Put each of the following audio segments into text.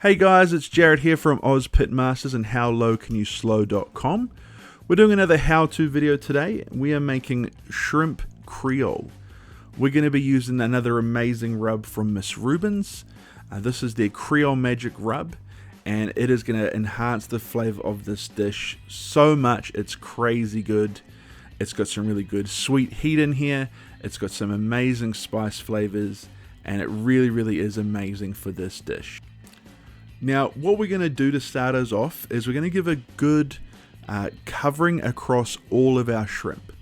Hey guys, it's Jared here from Oz Pitmasters and HowLowCanYouSlow.com. We're doing another how-to video today. We are making shrimp Creole. We're going to be using another amazing rub from Miss Rubens. This is their Creole Magic Rub, and it is going to enhance the flavor of this dish so much. It's crazy good. It's got some really good sweet heat in here. It's got some amazing spice flavors, and it really is amazing for this dish. Now, what we're going to do to start us off is we're going to give a good covering across all of our shrimp.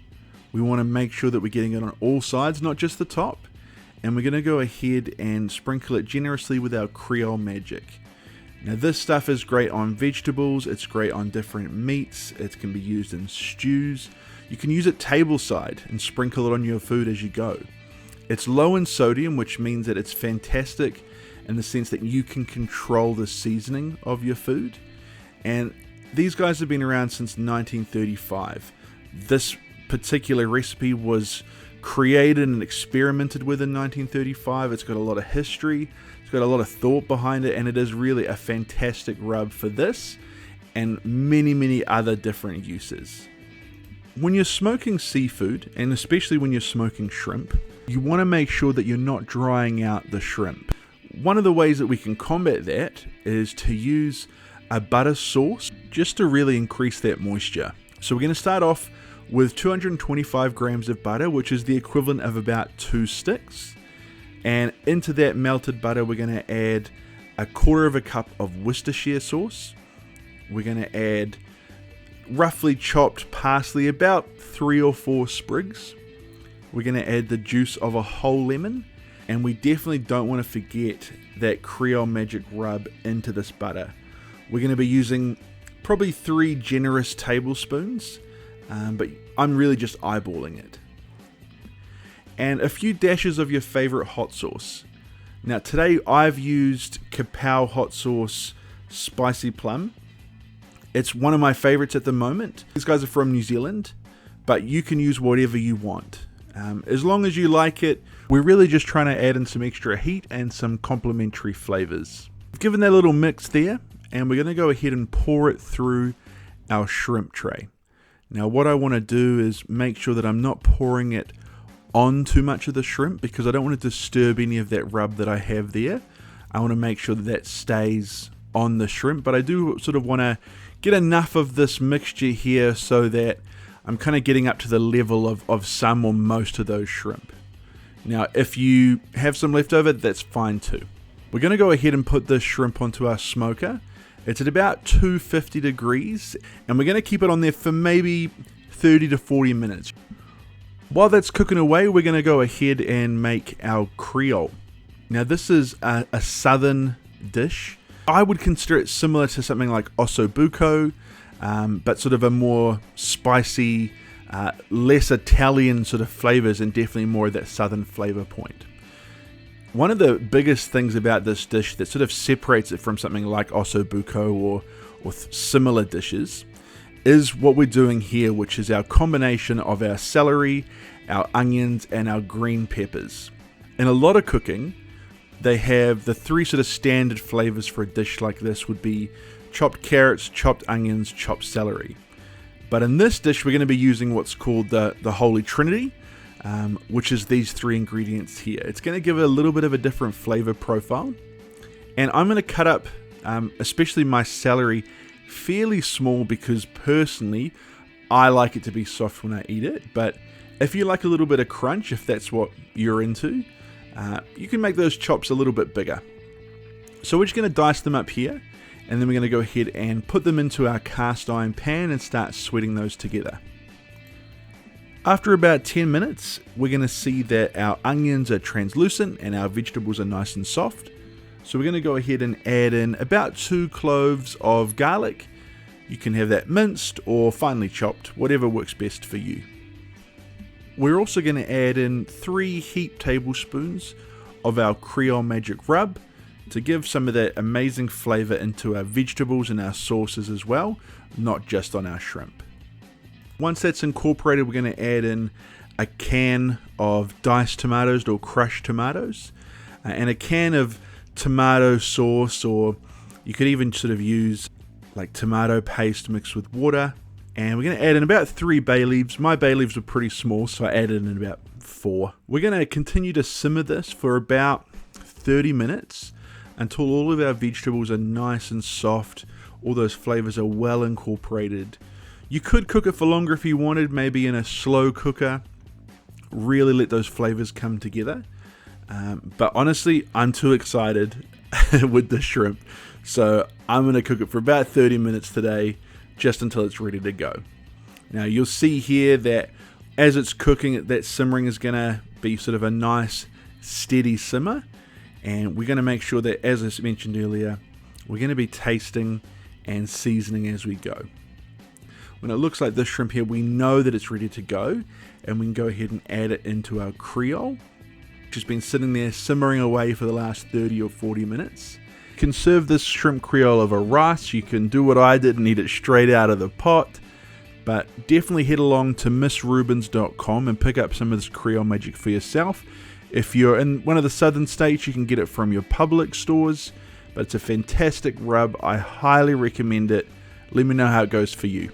We want to make sure that we're getting it on all sides, not just the top. And we're going to go ahead and sprinkle it generously with our Creole Magic. Now, this stuff is great on vegetables. It's great on different meats. It can be used in stews. You can use it tableside and sprinkle it on your food as you go. It's low in sodium, which means that it's fantastic in the sense that you can control the seasoning of your food. And these guys have been around since 1935. This particular recipe was created and experimented with in 1935. It's got a lot of history, it's got a lot of thought behind it, and it is really a fantastic rub for this and many other different uses. When you're smoking seafood, and especially when you're smoking shrimp, you want to make sure that you're not drying out the shrimp. One of the ways that we can combat that is to use a butter sauce just to really increase that moisture. So we're going to start off with 225 grams of butter, which is the equivalent of about 2 sticks. And into that melted butter, we're going to add 1/4 cup of Worcestershire sauce. We're going to add roughly chopped parsley, about 3 or 4 sprigs. We're going to add the juice of a whole lemon. And we definitely don't want to forget that Creole Magic Rub into this butter. We're going to be using probably 3 generous tablespoons, but I'm really just eyeballing it. And a few dashes of your favorite hot sauce. Now today I've used Kapow hot sauce spicy plum. It's one of my favorites at the moment. These guys are from New Zealand, but you can use whatever you want. As long as you like it. We're really just trying to add in some extra heat and some complementary flavors. Given that little mix there, and we're going to go ahead and pour it through our shrimp tray. Now what I want to do is make sure that I'm not pouring it on too much of the shrimp, because I don't want to disturb any of that rub that I have there. I want to make sure that that stays on the shrimp, but I do sort of want to get enough of this mixture here so that I'm kind of getting up to the level of some or most of those shrimp. Now, if you have some left over, that's fine too. We're going to go ahead and put this shrimp onto our smoker. It's at about 250 degrees, and we're going to keep it on there for maybe 30 to 40 minutes. While that's cooking away, we're going to go ahead and make our Creole. Now, this is a southern dish. I would consider it similar to something like osso buco, but sort of a more spicy, less Italian sort of flavors, and definitely more of that southern flavor point. One of the biggest things about this dish that sort of separates it from something like osso buco or similar dishes is what we're doing here, which is our combination of our celery, our onions, and our green peppers. In a lot of cooking, they have the 3 sort of standard flavors for a dish like this would be chopped carrots, chopped onions, chopped celery. But in this dish, we're going to be using what's called the Holy Trinity, which is these 3 ingredients here. It's going to give it a little bit of a different flavor profile. And I'm going to cut up, especially my celery, fairly small, because personally, I like it to be soft when I eat it. But if you like a little bit of crunch, if that's what you're into, you can make those chops a little bit bigger. So we're just going to dice them up here. And then we're going to go ahead and put them into our cast iron pan and start sweating those together. After about 10 minutes, we're going to see that our onions are translucent and our vegetables are nice and soft. So we're going to go ahead and add in about 2 cloves of garlic. You can have that minced or finely chopped, whatever works best for you. We're also going to add in 3 heaped tablespoons of our Creole Magic Rub to give some of that amazing flavor into our vegetables and our sauces as well, not just on our shrimp. Once that's incorporated, we're going to add in a can of diced tomatoes or crushed tomatoes, and a can of tomato sauce or You could even sort of use like tomato paste mixed with water. And we're going to add in about 3 bay leaves. My bay leaves were pretty small, so I added in about 4. We're going to continue to simmer this for about 30 minutes until all of our vegetables are nice and soft. All those flavors are well incorporated. You could cook it for longer if you wanted, maybe in a slow cooker. Really let those flavors come together. But honestly, I'm too excited with the shrimp. So I'm going to cook it for about 30 minutes today, just until it's ready to go. Now you'll see here that as it's cooking, that simmering is going to be sort of a nice steady simmer, and we're going to make sure that, as I mentioned earlier, we're going to be tasting and seasoning as we go. When it looks like this shrimp here, we know that it's ready to go, and we can go ahead and add it into our Creole, which has been sitting there simmering away for the last 30 or 40 minutes. You can serve this shrimp Creole over rice. You can do what I did and eat it straight out of the pot. But definitely head along to missrubens.com and pick up some of this Creole magic for yourself. If you're in one of the southern states, you can get it from your Publix stores. But it's a fantastic rub. I highly recommend it. Let me know how it goes for you.